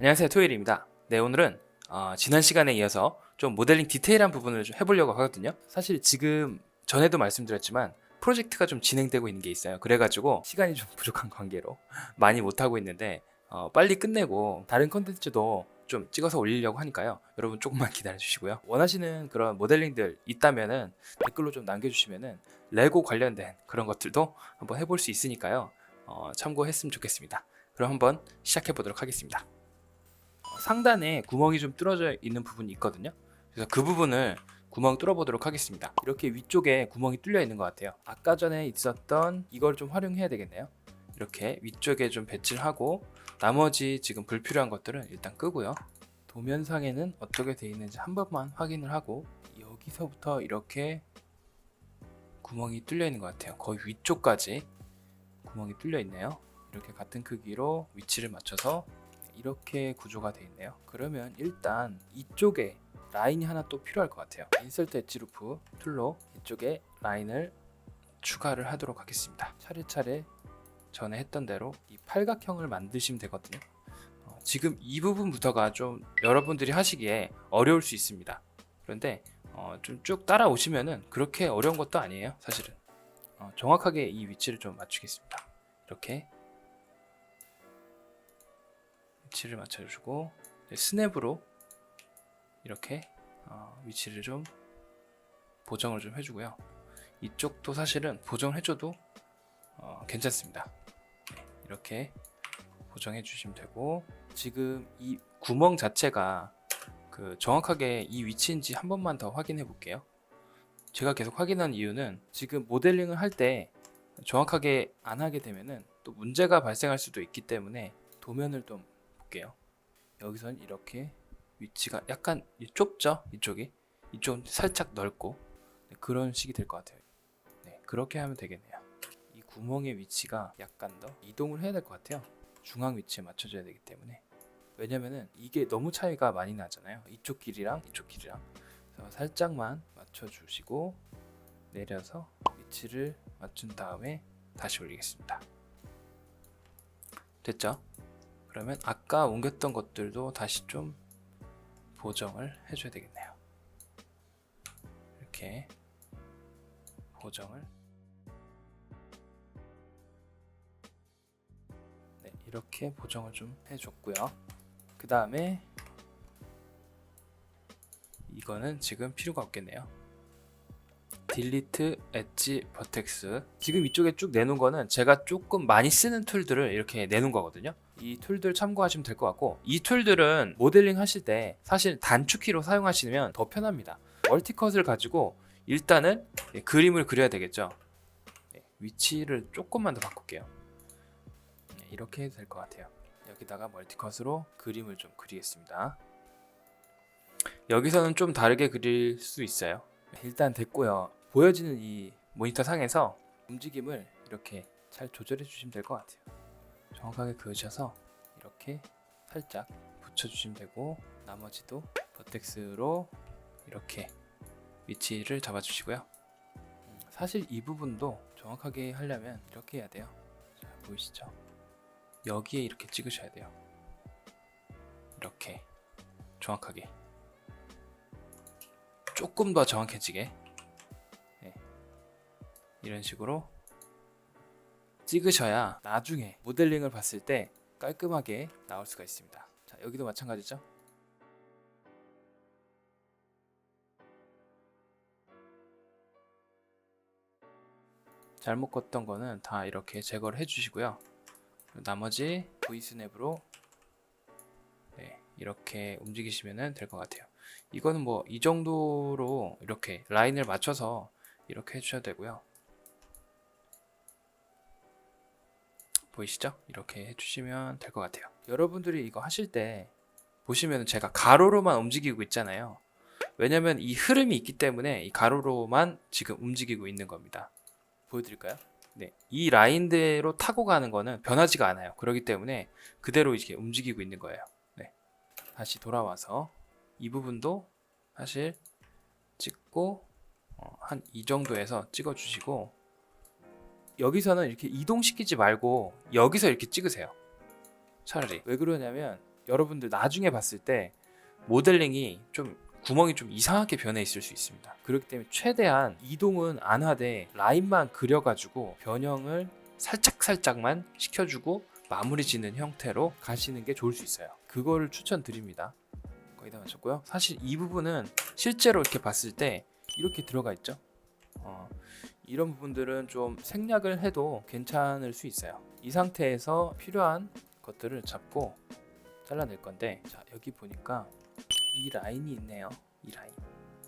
안녕하세요, 토요일입니다. 네, 오늘은 지난 시간에 이어서 좀 모델링 디테일한 부분을 좀 해보려고 하거든요. 사실 지금 전에도 말씀드렸지만 프로젝트가 좀 진행되고 있는 게 있어요. 그래가지고 시간이 좀 부족한 관계로 많이 못하고 있는데 빨리 끝내고 다른 컨텐츠도 좀 찍어서 올리려고 하니까요. 여러분 조금만 기다려 주시고요. 원하시는 그런 모델링들 있다면은 댓글로 좀 남겨주시면은 레고 관련된 그런 것들도 한번 해볼 수 있으니까요. 참고했으면 좋겠습니다. 그럼 한번 시작해 보도록 하겠습니다. 상단에 구멍이 좀 뚫어져 있는 부분이 있거든요. 그래서 그 부분을 구멍 뚫어 보도록 하겠습니다. 이렇게 위쪽에 구멍이 뚫려 있는 것 같아요. 아까 전에 있었던 이걸 좀 활용해야 되겠네요. 이렇게 위쪽에 좀 배치를 하고 나머지 지금 불필요한 것들은 일단 끄고요. 도면상에는 어떻게 되어 있는지 한 번만 확인을 하고 여기서부터 이렇게 구멍이 뚫려 있는 것 같아요. 거의 위쪽까지 구멍이 뚫려 있네요. 이렇게 같은 크기로 위치를 맞춰서 이렇게 구조가 되어 있네요. 그러면 일단 이쪽에 라인이 하나 또 필요할 것 같아요. 인서트 엣지 루프 툴로 이쪽에 라인을 추가를 하도록 하겠습니다. 차례차례 전에 했던 대로 이 팔각형을 만드시면 되거든요. 지금 이 부분부터가 좀 여러분들이 하시기에 어려울 수 있습니다. 그런데 좀 쭉 따라오시면은 그렇게 어려운 것도 아니에요. 사실은 정확하게 이 위치를 좀 맞추겠습니다. 이렇게 위치를 맞춰주고 스냅으로 이렇게 위치를 좀 보정을 좀 해주고요. 이쪽도 사실은 보정을 해줘도 괜찮습니다. 이렇게 보정해 주시면 되고 지금 이 구멍 자체가 정확하게 이 위치인지 한 번만 더 확인해 볼게요. 제가 계속 확인한 이유는 지금 모델링을 할 때 정확하게 안 하게 되면은 또 문제가 발생할 수도 있기 때문에 도면을 좀 볼게요. 여기선 이렇게 위치가 약간 좁죠? 이쪽은 살짝 넓고 그런 식이 될 것 같아요. 네, 그렇게 하면 되겠네요. 이 구멍의 위치가 약간 더 이동을 해야 될 것 같아요. 중앙 위치에 맞춰줘야 되기 때문에. 왜냐면은 이게 너무 차이가 많이 나잖아요. 이쪽 길이랑 이쪽 길이랑. 그래서 살짝만 맞춰주시고 내려서 위치를 맞춘 다음에 다시 올리겠습니다. 됐죠? 그러면 아까 옮겼던 것들도 다시 좀 보정을 해줘야 되겠네요. 이렇게 보정을 이렇게 보정을 좀 해줬고요. 그 다음에 이거는 지금 필요가 없겠네요. 딜리트 엣지 버텍스 지금 이쪽에 쭉 내놓은 거는 제가 조금 많이 쓰는 툴들을 이렇게 내놓은 거거든요. 이 툴들 참고하시면 될 것 같고 이 툴들은 모델링 하실 때 사실 단축키로 사용하시면 더 편합니다. 멀티컷을 가지고 일단은 그림을 그려야 되겠죠. 위치를 조금만 더 바꿀게요. 이렇게 해도 될 것 같아요. 여기다가 멀티컷으로 그림을 좀 그리겠습니다. 여기서는 좀 다르게 그릴 수 있어요. 일단 됐고요. 보여지는 이 모니터 상에서 움직임을 이렇게 잘 조절해 주시면 될 것 같아요. 정확하게 그으셔서 이렇게 살짝 붙여주시면 되고 나머지도 버텍스로 이렇게 위치를 잡아주시고요. 사실 이 부분도 정확하게 하려면 이렇게 해야 돼요. 자, 보이시죠? 여기에 이렇게 찍으셔야 돼요. 이렇게 정확하게 조금 더 정확해지게 이런 식으로 찍으셔야 나중에 모델링을 봤을 때 깔끔하게 나올 수가 있습니다. 자, 여기도 마찬가지죠. 잘못 껐던 거는 다 이렇게 제거를 해주시고요. 나머지 V스냅으로 이렇게 움직이시면 될 것 같아요. 이거는 뭐 이 정도로 이렇게 라인을 맞춰서 이렇게 해주셔도 되고요. 보이시죠? 이렇게 해주시면 될 것 같아요. 여러분들이 이거 하실 때 보시면 제가 가로로만 움직이고 있잖아요. 왜냐면 이 흐름이 있기 때문에 이 가로로만 지금 움직이고 있는 겁니다. 보여드릴까요? 네, 이 라인대로 타고 가는 거는 변하지가 않아요. 그렇기 때문에 그대로 이렇게 움직이고 있는 거예요. 네, 다시 돌아와서 이 부분도 사실 찍고 한 이 정도에서 찍어 주시고 여기서는 이렇게 이동시키지 말고 여기서 이렇게 찍으세요. 차라리 왜 그러냐면 여러분들 나중에 봤을 때 모델링이 좀 구멍이 좀 이상하게 변해 있을 수 있습니다. 그렇기 때문에 최대한 이동은 안 하되 라인만 그려가지고 변형을 살짝만 시켜주고 마무리 짓는 형태로 가시는 게 좋을 수 있어요. 그거를 추천드립니다. 거의 다 마쳤고요. 사실 이 부분은 실제로 이렇게 봤을 때 이렇게 들어가 있죠. 이런 부분들은 좀 생략을 해도 괜찮을 수 있어요. 이 상태에서 필요한 것들을 잡고 잘라낼 건데, 자 여기 보니까 이 라인이 있네요. 이 라인,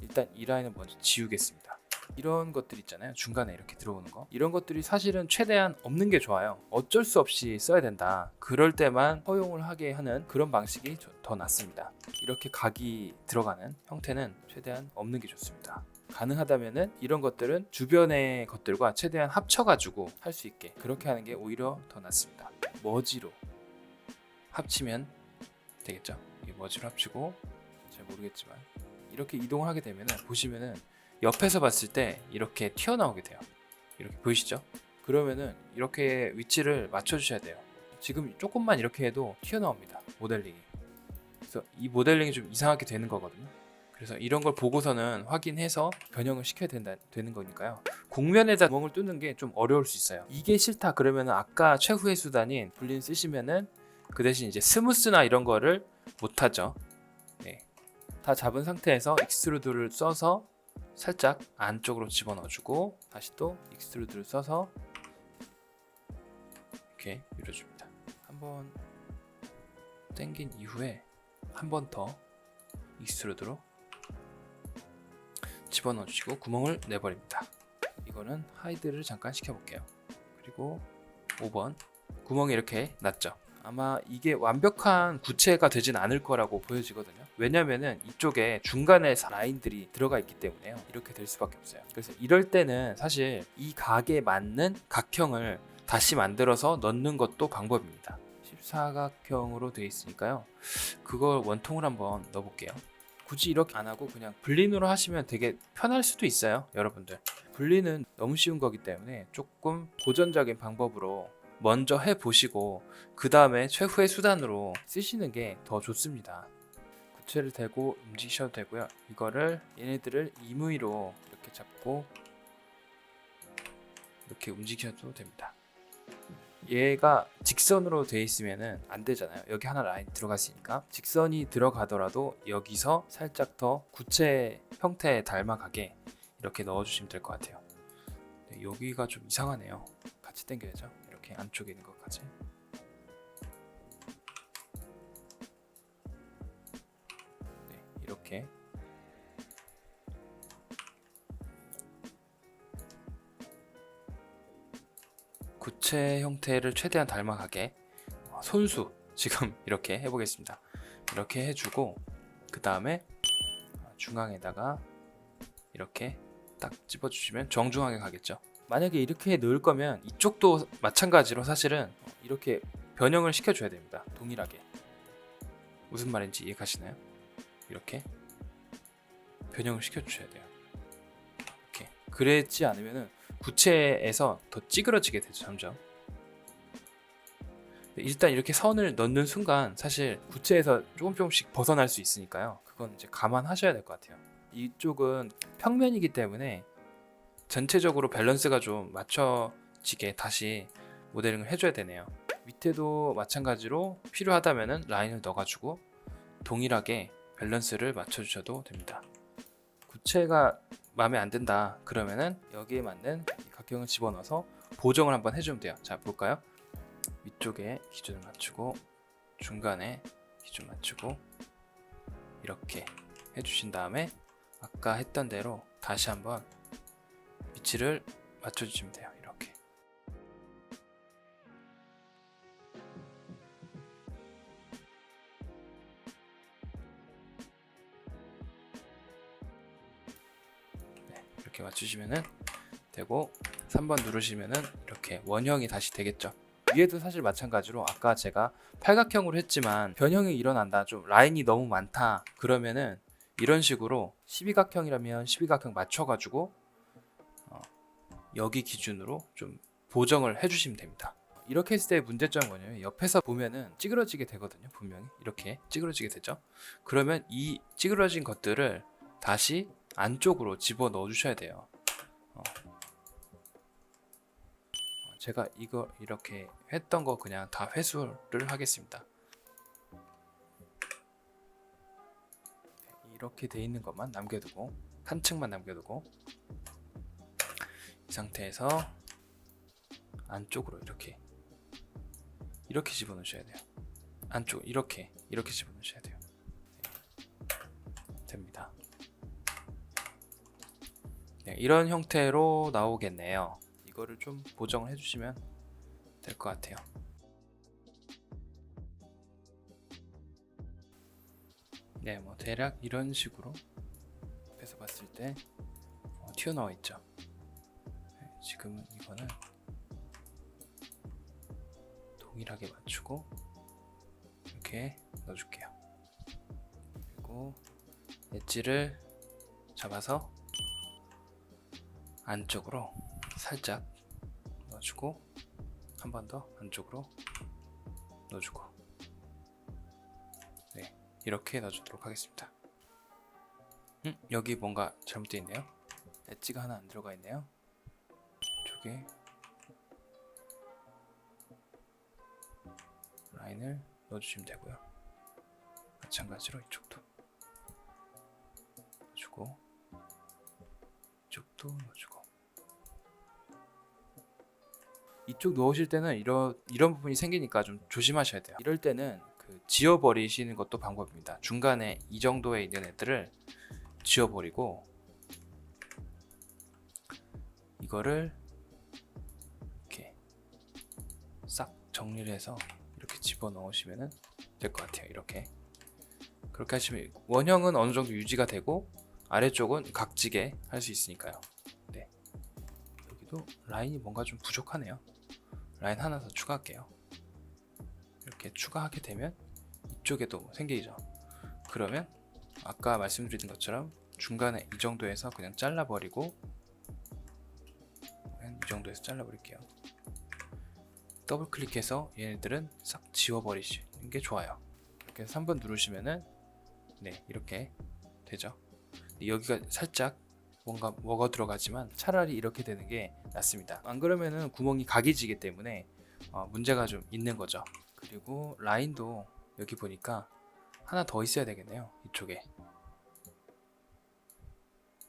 일단 이 라인을 먼저 지우겠습니다. 이런 것들 있잖아요, 중간에 이렇게 들어오는 거, 이런 것들이 사실은 최대한 없는 게 좋아요. 어쩔 수 없이 써야 된다, 그럴 때만 허용을 하게 하는 그런 방식이 더 낫습니다. 이렇게 각이 들어가는 형태는 최대한 없는 게 좋습니다. 가능하다면은 이런 것들은 주변의 것들과 최대한 합쳐가지고 할 수 있게 그렇게 하는 게 오히려 더 낫습니다. 머지로 합치면 되겠죠. 이 머지로 합치고, 잘 모르겠지만 이렇게 이동을 하게 되면은 보시면은 옆에서 봤을 때 이렇게 튀어나오게 돼요. 이렇게 보이시죠? 그러면은 이렇게 위치를 맞춰 주셔야 돼요. 지금 조금만 이렇게 해도 튀어나옵니다, 모델링이. 그래서 이 모델링이 좀 이상하게 되는 거거든요. 그래서 이런 걸 보고서는 확인해서 변형을 시켜야 되는 거니까요. 곡면에다 구멍을 뚫는 게 좀 어려울 수 있어요. 이게 싫다 그러면은 아까 최후의 수단인 불린 쓰시면은 그 대신 이제 스무스나 이런 거를 못하죠. 네. 다 잡은 상태에서 익스트루드를 써서 살짝 안쪽으로 집어넣어주고, 다시 또 익스트루드를 써서 이렇게 밀어줍니다. 한번 당긴 이후에 한 번 더 익스트루드로 집어넣어주시고 구멍을 내버립니다. 이거는 하이드를 잠깐 시켜볼게요. 그리고 5번 구멍이 이렇게 났죠. 아마 이게 완벽한 구체가 되진 않을 거라고 보여지거든요. 왜냐면은 이쪽에 중간에 라인들이 들어가 있기 때문에요. 이렇게 될 수밖에 없어요. 그래서 이럴 때는 사실 이 각에 맞는 각형을 다시 만들어서 넣는 것도 방법입니다. 14각형으로 되어 있으니까요. 그걸 원통을 한번 넣어볼게요. 굳이 이렇게 안 하고 그냥 불린으로 하시면 되게 편할 수도 있어요. 여러분들, 불린은 너무 쉬운 거기 때문에 조금 고전적인 방법으로 먼저 해보시고 그 다음에 최후의 수단으로 쓰시는 게 더 좋습니다. 구체를 대고 움직이셔도 되고요. 이거를 얘네들을 임의로 이렇게 잡고 이렇게 움직여도 됩니다. 얘가 직선으로 되어 있으면은 안 되잖아요. 여기 하나 라인 들어갔으니까. 직선이 들어가더라도 여기서 살짝 더 구체 형태에 닮아가게 이렇게 넣어주시면 될 것 같아요. 네, 여기가 좀 이상하네요. 같이 당겨야죠. 이렇게 안쪽에 있는 것까지. 네, 이렇게 구체 형태를 최대한 닮아가게 손수 지금 이렇게 해보겠습니다. 이렇게 해주고 그 다음에 중앙에다가 이렇게 딱 집어주시면 정중하게 가겠죠. 만약에 이렇게 넣을 거면 이쪽도 마찬가지로 사실은 이렇게 변형을 시켜줘야 됩니다. 동일하게. 무슨 말인지 이해가시나요? 이렇게 변형을 시켜주셔야 돼요. 이렇게. 그랬지 않으면은 구체에서 더 찌그러지게 되죠, 점점. 일단 이렇게 선을 넣는 순간 사실 구체에서 조금씩 벗어날 수 있으니까요. 그건 이제 감안하셔야 될 것 같아요. 이쪽은 평면이기 때문에 전체적으로 밸런스가 좀 맞춰지게 다시 모델링을 해줘야 되네요. 밑에도 마찬가지로 필요하다면 라인을 넣어가지고 동일하게 밸런스를 맞춰주셔도 됩니다. 구체가 마음에 안 든다 그러면은 여기에 맞는 각형을 집어넣어서 보정을 한번 해주면 돼요. 자, 볼까요? 위쪽에 기준을 맞추고 중간에 기준 맞추고 이렇게 해주신 다음에 아까 했던 대로 다시 한번 위치를 맞춰주시면 돼요. 이렇게. 네, 이렇게 맞추시면은 되고 3번 누르시면은 이렇게 원형이 다시 되겠죠. 위에도 사실 마찬가지로 아까 제가 팔각형으로 했지만 변형이 일어난다, 좀 라인이 너무 많다 그러면은 이런 식으로 12각형이라면 12각형 맞춰가지고 여기 기준으로 좀 보정을 해주시면 됩니다. 이렇게 했을 때 문제점은 뭐냐면 옆에서 보면은 찌그러지게 되거든요. 분명히 이렇게 찌그러지게 되죠. 그러면 이 찌그러진 것들을 다시 안쪽으로 집어 넣어 주셔야 돼요. 제가 이거 이렇게 했던 거 그냥 다 회수를 하겠습니다. 이렇게 돼 있는 것만 남겨두고 한 층만 남겨두고 이 상태에서 안쪽으로 이렇게 집어넣으셔야 돼요. 안쪽 이렇게 집어넣으셔야 돼요. 됩니다. 네, 이런 형태로 나오겠네요. 이거를 좀 보정을 해주시면 될 것 같아요. 네, 뭐 대략 이런 식으로 옆에서 봤을 때 튀어나와 있죠. 네, 지금은 이거는 동일하게 맞추고 이렇게 넣어줄게요. 그리고 엣지를 잡아서 안쪽으로 살짝 넣어주고 한 번 더 안쪽으로 넣어주고 네, 이렇게 넣어주도록 하겠습니다. 여기 뭔가 잘못되어 있네요. 엣지가 하나 안 들어가 있네요. 이쪽에 라인을 넣어주시면 되고요. 마찬가지로 이쪽도 넣어주고 이쪽도 넣어주고 이쪽 넣으실 때는 이런 부분이 생기니까 좀 조심하셔야 돼요. 이럴 때는 지워버리시는 것도 방법입니다. 중간에 이 정도에 있는 애들을 지워버리고 이거를 이렇게 싹 정리를 해서 이렇게 집어넣으시면 될 것 같아요. 그렇게 하시면 원형은 어느 정도 유지가 되고 아래쪽은 각지게 할 수 있으니까요. 네. 여기도 라인이 뭔가 좀 부족하네요. 라인 하나 더 추가할게요. 이렇게 추가하게 되면 이쪽에도 생기죠. 그러면 아까 말씀드린 것처럼 중간에 이 정도에서 그냥 잘라버리고 이 정도에서 잘라버릴게요. 더블 클릭해서 얘네들은 싹 지워버리시는 게 좋아요. 이렇게 해서 3번 누르시면은 네, 이렇게 되죠. 여기가 살짝 뭔가 먹어 들어가지만 차라리 이렇게 되는 게 낫습니다. 안 그러면은 구멍이 각이지기 때문에 문제가 좀 있는 거죠. 그리고 라인도 여기 보니까 하나 더 있어야 되겠네요. 이쪽에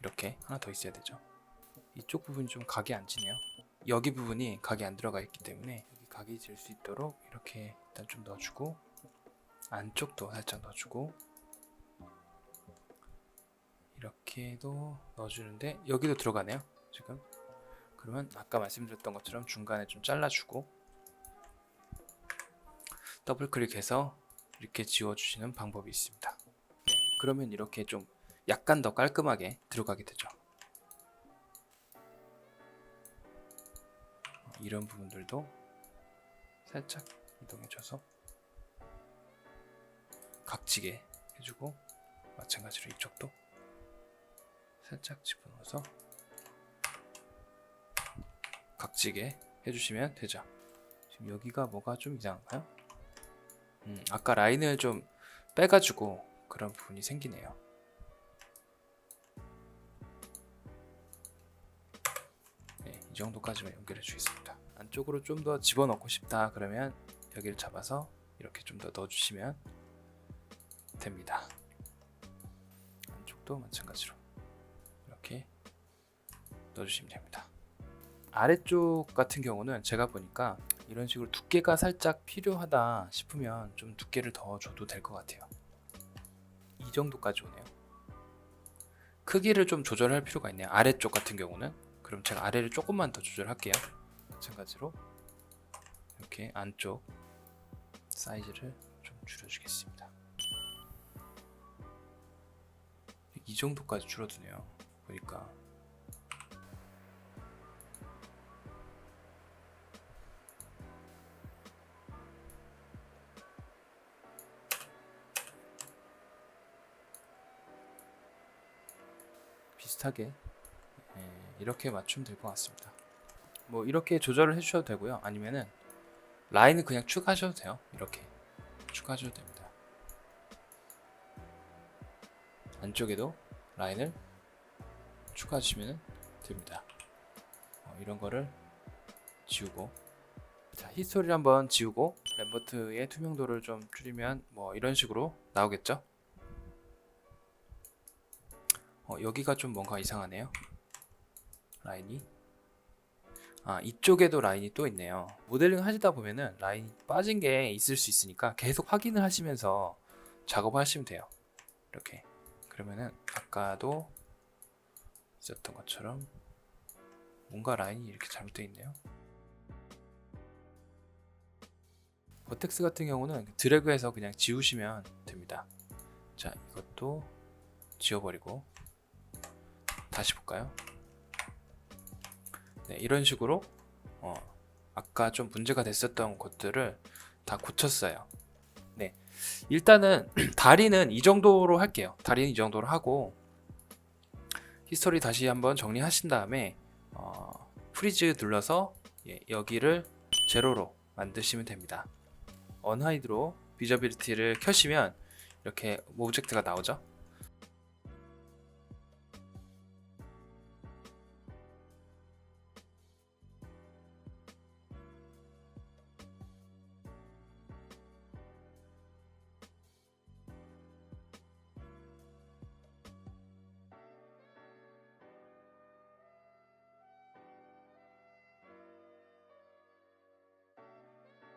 이렇게 하나 더 있어야 되죠. 이쪽 부분이 좀 각이 안 지네요. 여기 부분이 각이 안 들어가 있기 때문에 여기 각이 질 수 있도록 이렇게 일단 좀 넣어주고 안쪽도 살짝 넣어주고 이렇게도 넣어주는데 여기도 들어가네요. 지금 그러면 아까 말씀드렸던 것처럼 중간에 좀 잘라주고 더블 클릭해서 이렇게 지워주시는 방법이 있습니다. 네, 그러면 이렇게 좀 약간 더 깔끔하게 들어가게 되죠. 이런 부분들도 살짝 이동해줘서 각지게 해주고 마찬가지로 이쪽도 살짝 집어넣어서 각지게 해주시면 되죠. 지금 여기가 뭐가 좀 이상한가요? 아까 라인을 좀 빼가지고 그런 부분이 생기네요. 네, 이 정도까지만 연결해 주겠습니다. 안쪽으로 좀 더 집어넣고 싶다 그러면 여기를 잡아서 이렇게 좀 더 넣어주시면 됩니다. 안쪽도 마찬가지로 이렇게 넣어주시면 됩니다. 아래쪽 같은 경우는 제가 보니까 이런 식으로 두께가 살짝 필요하다 싶으면 좀 두께를 더 줘도 될 것 같아요. 이 정도까지 오네요. 크기를 좀 조절할 필요가 있네요. 아래쪽 같은 경우는 그럼 제가 아래를 조금만 더 조절할게요. 마찬가지로 이렇게 안쪽 사이즈를 좀 줄여주겠습니다. 이 정도까지 줄어드네요. 보니까 비슷하게 이렇게 맞추면 될 것 같습니다. 뭐 이렇게 조절을 해주셔도 되고요. 아니면은 라인은 그냥 추가하셔도 돼요. 이렇게 추가하셔도 됩니다. 안쪽에도 라인을 추가하시면 됩니다. 이런 거를 지우고, 자, 히스토리를 한번 지우고 램버트의 투명도를 좀 줄이면 뭐 이런 식으로 나오겠죠. 여기가 좀 뭔가 이상하네요. 라인이 이쪽에도 라인이 또 있네요. 모델링 하시다 보면은 라인이 빠진 게 있을 수 있으니까 계속 확인을 하시면서 작업하시면 돼요. 이렇게. 그러면은 아까도 있었던 것처럼 뭔가 라인이 이렇게 잘못되어 있네요. 버텍스 같은 경우는 드래그해서 그냥 지우시면 됩니다. 자, 이것도 지워버리고 다시 볼까요? 네, 이런 식으로 아까 좀 문제가 됐었던 것들을 다 고쳤어요. 네, 일단은 다리는 이 정도로 할게요. 다리는 이 정도로 하고 히스토리 다시 한번 정리하신 다음에 프리즈 눌러서 여기를 제로로 만드시면 됩니다. 언하이드로 비저빌리티를 켜시면 이렇게 오브젝트가 나오죠.